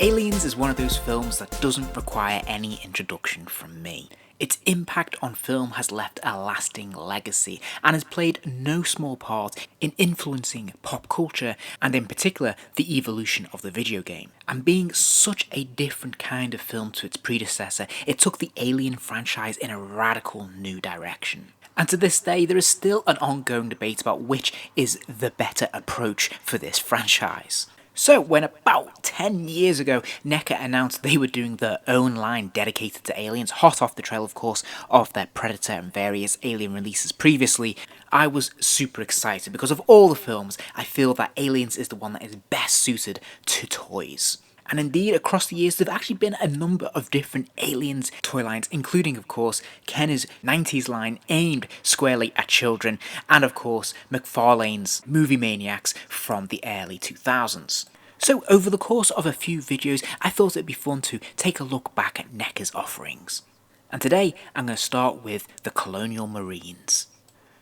Aliens is one of those films that doesn't require any introduction from me. Its impact on film has left a lasting legacy and has played no small part in influencing pop culture and in particular the evolution of the video game. And being such a different kind of film to its predecessor, it took the Alien franchise in a radical new direction. And to this day, there is still an ongoing debate about which is the better approach for this franchise. So, when about 10 years ago, NECA announced they were doing their own line dedicated to aliens, hot off the trail, of course, of their Predator and various Alien releases previously, I was super excited because of all the films, I feel that Aliens is the one that is best suited to toys. And indeed, across the years, there have actually been a number of different Aliens toy lines, including, of course, Kenner's 90s line aimed squarely at children, and of course, McFarlane's Movie Maniacs from the early 2000s. So, over the course of a few videos, I thought it'd be fun to take a look back at NECA's offerings. And today, I'm going to start with the Colonial Marines.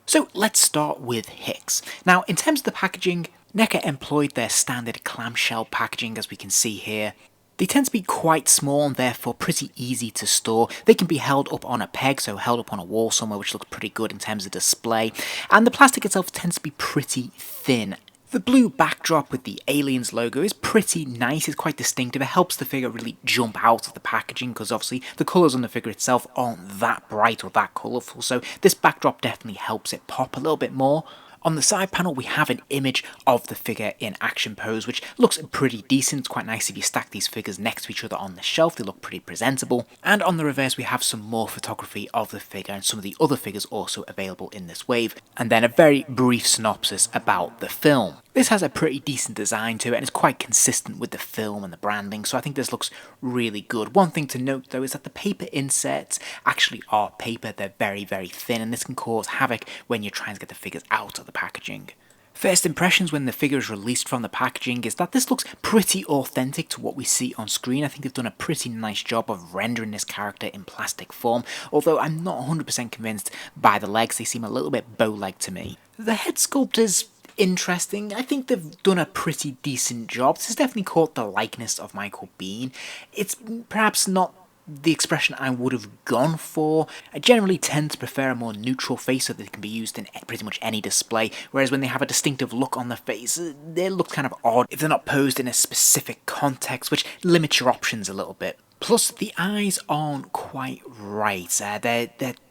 So, let's start with Hicks. Now, in terms of the packaging, NECA employed their standard clamshell packaging, as we can see here. They tend to be quite small and therefore pretty easy to store. They can be held up on a peg, so held up on a wall somewhere, which looks pretty good in terms of display. And the plastic itself tends to be pretty thin. The blue backdrop with the Aliens logo is pretty nice, it's quite distinctive, it helps the figure really jump out of the packaging because obviously the colours on the figure itself aren't that bright or that colourful, so this backdrop definitely helps it pop a little bit more. On the side panel we have an image of the figure in action pose, which looks pretty decent. It's quite nice if you stack these figures next to each other on the shelf, they look pretty presentable. And on the reverse we have some more photography of the figure and some of the other figures also available in this wave. And then a very brief synopsis about the film. This has a pretty decent design to it and it's quite consistent with the film and the branding, so I think this looks really good. One thing to note though is that the paper inserts actually are paper, they're very thin, and this can cause havoc when you're trying to get the figures out of the packaging. First impressions when the figure is released from the packaging is that this looks pretty authentic to what we see on screen. I think they've done a pretty nice job of rendering this character in plastic form, although I'm not 100% convinced by the legs, they seem a little bit bow-legged to me. The head sculpt is interesting. I think they've done a pretty decent job. This has definitely caught the likeness of Michael Biehn. It's perhaps not the expression I would have gone for. I generally tend to prefer a more neutral face so that it can be used in pretty much any display, whereas when they have a distinctive look on the face, they look kind of odd if they're not posed in a specific context, which limits your options a little bit. Plus, the eyes aren't quite right.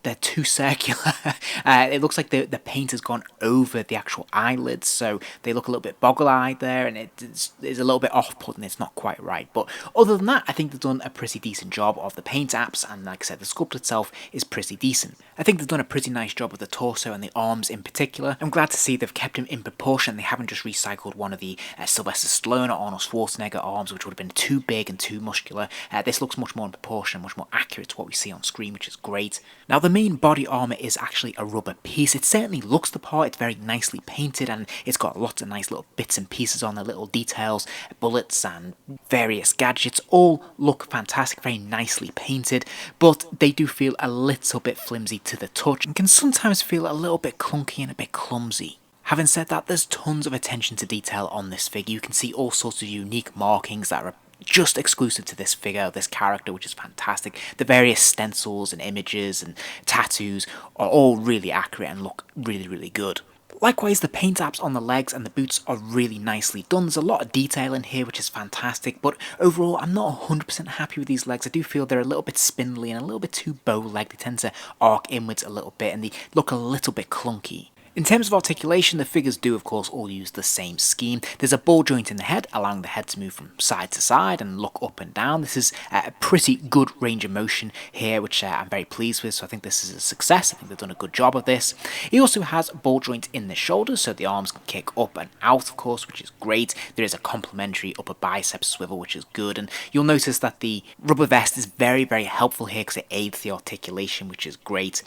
They're too circular. It looks like the paint has gone over the actual eyelids, so they look a little bit boggle-eyed there, and it's a little bit off-putting. It's not quite right. But other than that, I think they've done a pretty decent job of the paint apps, and like I said, the sculpt itself is pretty decent. I think they've done a pretty nice job of the torso and the arms in particular. I'm glad to see they've kept him in proportion. They haven't just recycled one of the Sylvester Stallone or Arnold Schwarzenegger arms, which would have been too big and too muscular. This looks much more in proportion, much more accurate to what we see on screen, which is great. Now, the main body armour is actually a rubber piece. It certainly looks the part, it's very nicely painted, and it's got lots of nice little bits and pieces on the little details, bullets and various gadgets, all look fantastic, very nicely painted, but they do feel a little bit flimsy to the touch and can sometimes feel a little bit clunky and a bit clumsy. Having said that, there's tons of attention to detail on this figure. You can see all sorts of unique markings that are just exclusive to this figure, this character, which is fantastic. The various stencils and images and tattoos are all really accurate and look really good. Likewise, the paint apps on the legs and the boots are really nicely done. There's a lot of detail in here, which is fantastic, but overall, I'm not 100% happy with these legs. I do feel they're a little bit spindly and a little bit too bow-legged. They tend to arc inwards a little bit, and they look a little bit clunky. In terms of articulation, the figures do of course all use the same scheme. There's a ball joint in the head, allowing the head to move from side to side and look up and down. This is a pretty good range of motion here, which I'm very pleased with, so I think this is a success. I think they've done a good job of this. He also has a ball joint in the shoulders, so the arms can kick up and out, of course, which is great. There is a complementary upper bicep swivel, which is good, and you'll notice that the rubber vest is very helpful here because it aids the articulation, which is great.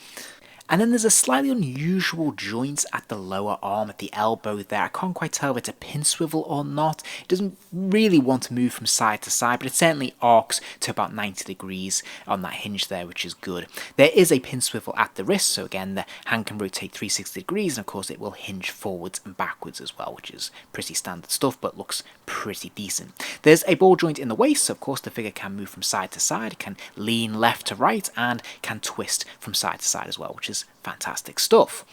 And then there's a slightly unusual joint at the lower arm, at the elbow there. I can't quite tell if it's a pin swivel or not. It doesn't really want to move from side to side, but it certainly arcs to about 90 degrees on that hinge there, which is good. There is a pin swivel at the wrist, so again, the hand can rotate 360 degrees, and of course it will hinge forwards and backwards as well, which is pretty standard stuff, but looks pretty decent. There's a ball joint in the waist, so of course the figure can move from side to side, can lean left to right, and can twist from side to side as well, which is fantastic stuff.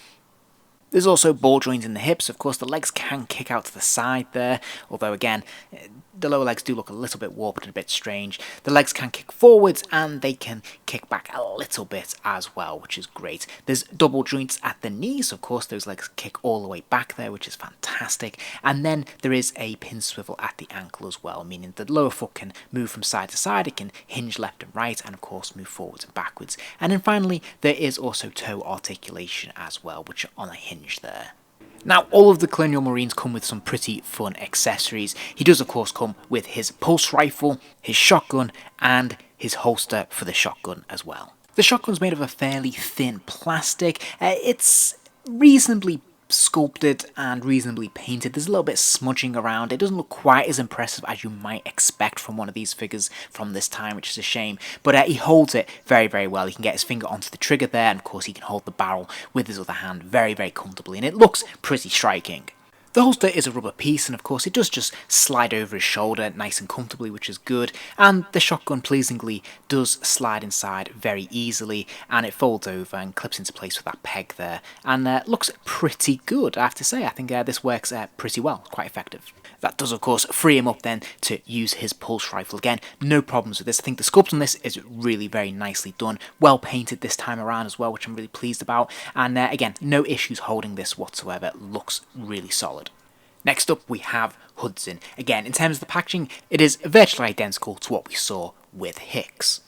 There's also ball joints in the hips. Of course, the legs can kick out to the side there, although again, the lower legs do look a little bit warped and a bit strange. The legs can kick forwards and they can kick back a little bit as well, which is great. There's double joints at the knees. Of course, those legs kick all the way back there, which is fantastic. And then there is a pin swivel at the ankle as well, meaning the lower foot can move from side to side. It can hinge left and right, and of course move forwards and backwards. And then finally, there is also toe articulation as well, which are on a hinge there. Now, all of the Colonial Marines come with some pretty fun accessories. He does, of course, come with his pulse rifle, his shotgun, and his holster for the shotgun as well. The shotgun's made of a fairly thin plastic. It's reasonably sculpted and reasonably painted. There's a little bit of smudging around. It doesn't look quite as impressive as you might expect from one of these figures from this time, which is a shame. But he holds it very, very well. He can get his finger onto the trigger there, and of course he can hold the barrel with his other hand very, very comfortably, and it looks pretty striking. The holster is a rubber piece, and of course it does just slide over his shoulder nice and comfortably, which is good, and the shotgun pleasingly does slide inside very easily, and it folds over and clips into place with that peg there, and looks pretty good, I have to say. I think this works pretty well, quite effective. That does, of course, free him up then to use his pulse rifle again. No problems with this. I think the sculpt on this is really very nicely done. Well painted this time around as well, which I'm really pleased about. And again, no issues holding this whatsoever. It looks really solid. Next up, we have Hudson. Again, in terms of the packaging, it is virtually identical to what we saw with Hicks.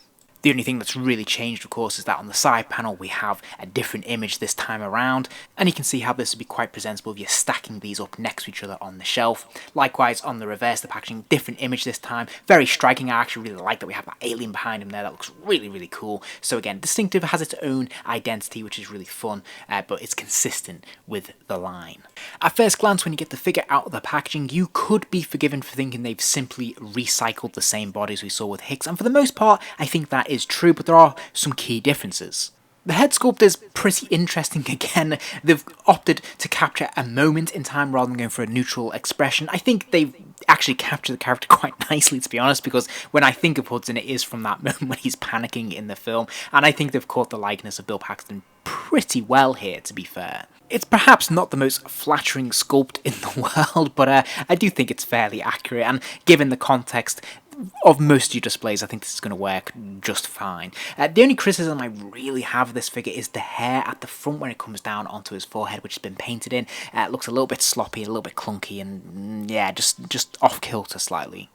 The only thing that's really changed, of course, is that on the side panel we have a different image this time around, and you can see how this would be quite presentable if you're stacking these up next to each other on the shelf. Likewise, on the reverse, the packaging, different image this time, very striking. I actually really like that we have that alien behind him there. That looks really, really cool. So again, distinctive, has its own identity, which is really fun, but it's consistent with the line. At first glance, when you get the figure out of the packaging, you could be forgiven for thinking they've simply recycled the same bodies we saw with Hicks, and for the most part, I think that is true, but there are some key differences. The head sculpt is pretty interesting again. They've opted to capture a moment in time rather than going for a neutral expression. I think they've actually captured the character quite nicely, to be honest, because when I think of Hudson, it is from that moment when he's panicking in the film, and I think they've caught the likeness of Bill Paxton pretty well here, to be fair. It's perhaps not the most flattering sculpt in the world, but I do think it's fairly accurate, and given the context of most of your displays, I think this is going to work just fine. The only criticism I really have of this figure is the hair at the front when it comes down onto his forehead, which has been painted in. It looks a little bit sloppy, a little bit clunky, and yeah, just off-kilter slightly.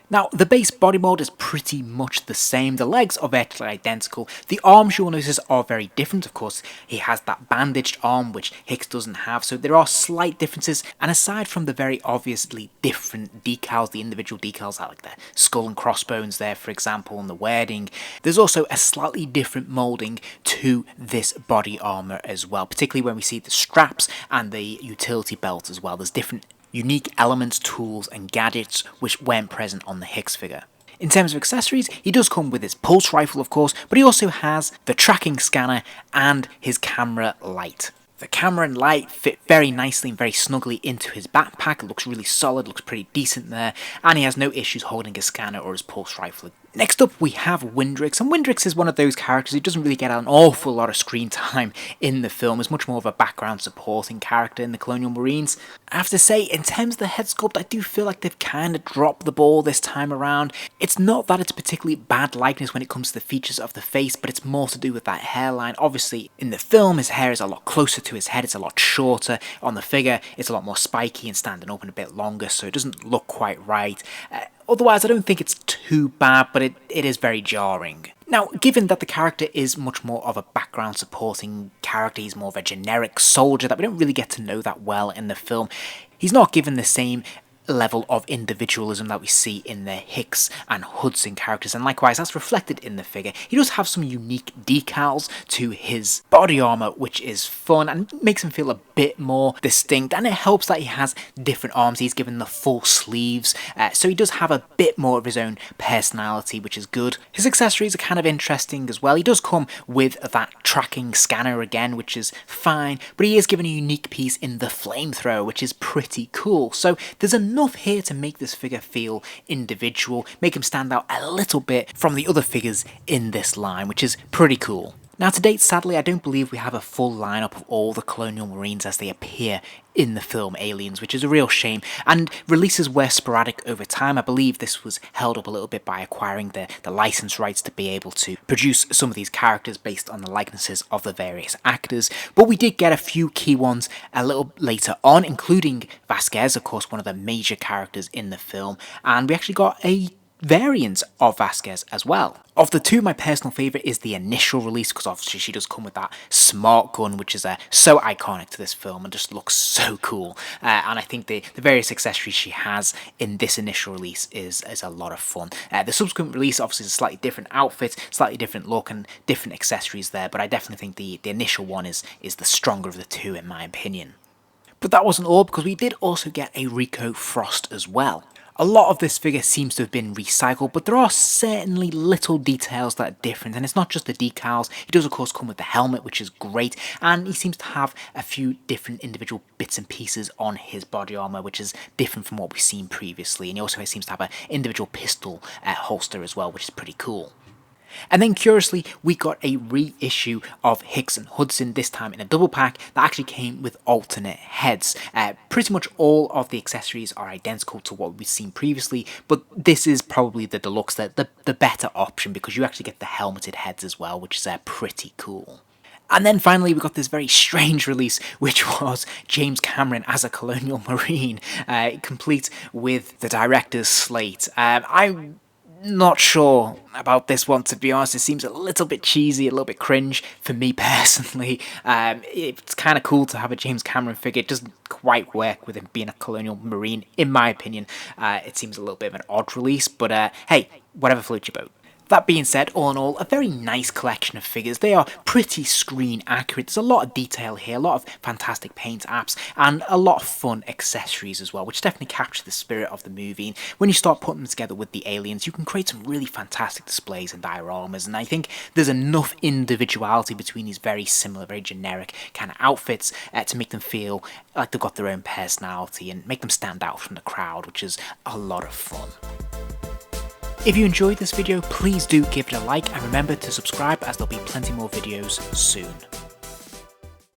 Now, the base body mold is pretty much the same. The legs are virtually identical. The arms, you will notice, are very different. Of course, he has that bandaged arm, which Hicks doesn't have, so there are slight differences. And aside from the very obviously different decals, the individual decals are like the skull and crossbones there, for example, and the wording, there's also a slightly different moulding to this body armour as well, particularly when we see the straps and the utility belt as well. There's different unique elements, tools and gadgets which weren't present on the Hicks figure. In terms of accessories, he does come with his pulse rifle, of course, but he also has the tracking scanner and his camera light. The camera and light fit very nicely and very snugly into his backpack. It looks really solid, looks pretty decent there, and he has no issues holding his scanner or his pulse rifle. Next up, we have Windrix, and Windrix is one of those characters who doesn't really get an awful lot of screen time in the film. Is much more of a background supporting character in the Colonial Marines. I have to say, in terms of the head sculpt, I do feel like they've kind of dropped the ball this time around. It's not that it's particularly bad likeness when it comes to the features of the face, but it's more to do with that hairline. Obviously, in the film, his hair is a lot closer to his head, it's a lot shorter. On the figure, it's a lot more spiky and standing up and a bit longer, so it doesn't look quite right. Otherwise, I don't think it's too bad, but it is very jarring. Now, given that the character is much more of a background supporting character, he's more of a generic soldier that we don't really get to know that well in the film, he's not given the same level of individualism that we see in the Hicks and Hudson characters, and likewise that's reflected in the figure. He does have some unique decals to his body armor, which is fun and makes him feel a bit more distinct, and it helps that he has different arms. He's given the full sleeves, so he does have a bit more of his own personality, which is good. His accessories are kind of interesting as well. He does come with that tracking scanner again, which is fine, but he is given a unique piece in the flamethrower, which is pretty cool. So there's enough here to make this figure feel individual, make him stand out a little bit from the other figures in this line, which is pretty cool. Now to date, sadly, I don't believe we have a full lineup of all the Colonial Marines as they appear in the film Aliens, which is a real shame, and releases were sporadic over time. I believe this was held up a little bit by acquiring the license rights to be able to produce some of these characters based on the likenesses of the various actors, but we did get a few key ones a little later on, including Vasquez, of course, one of the major characters in the film, and we actually got a variant of Vasquez as well. Of the two, my personal favourite is the initial release, because obviously she does come with that smart gun, which is so iconic to this film and just looks so cool. And I think the various accessories she has in this initial release is a lot of fun. The subsequent release obviously is a slightly different outfit, slightly different look and different accessories there, but I definitely think the initial one is the stronger of the two in my opinion. But that wasn't all, because we did also get a Rico Frost as well. A lot of this figure seems to have been recycled, but there are certainly little details that are different, and it's not just the decals. He does of course come with the helmet, which is great, and he seems to have a few different individual bits and pieces on his body armor, which is different from what we've seen previously, and he also seems to have an individual pistol holster as well, which is pretty cool. And then curiously, we got a reissue of Hicks and Hudson, this time in a double pack that actually came with alternate heads. Pretty much all of the accessories are identical to what we've seen previously, but this is probably the deluxe, the better option, because you actually get the helmeted heads as well, which is pretty cool. And then finally we got this very strange release, which was James Cameron as a Colonial Marine, complete with the director's slate. I'm not sure about this one, to be honest. It seems a little bit cheesy, a little bit cringe for me personally. It's kind of cool to have a James Cameron figure. It doesn't quite work with him being a Colonial Marine, in my opinion. It seems a little bit of an odd release, but hey, whatever floats your boat. That being said, all in all, a very nice collection of figures. They are pretty screen accurate. There's a lot of detail here, a lot of fantastic paint apps, and a lot of fun accessories as well, which definitely capture the spirit of the movie. And when you start putting them together with the aliens, you can create some really fantastic displays and dioramas, and I think there's enough individuality between these very similar, very generic kind of outfits to make them feel like they've got their own personality and make them stand out from the crowd, which is a lot of fun. If you enjoyed this video, please do give it a like, and remember to subscribe, as there'll be plenty more videos soon.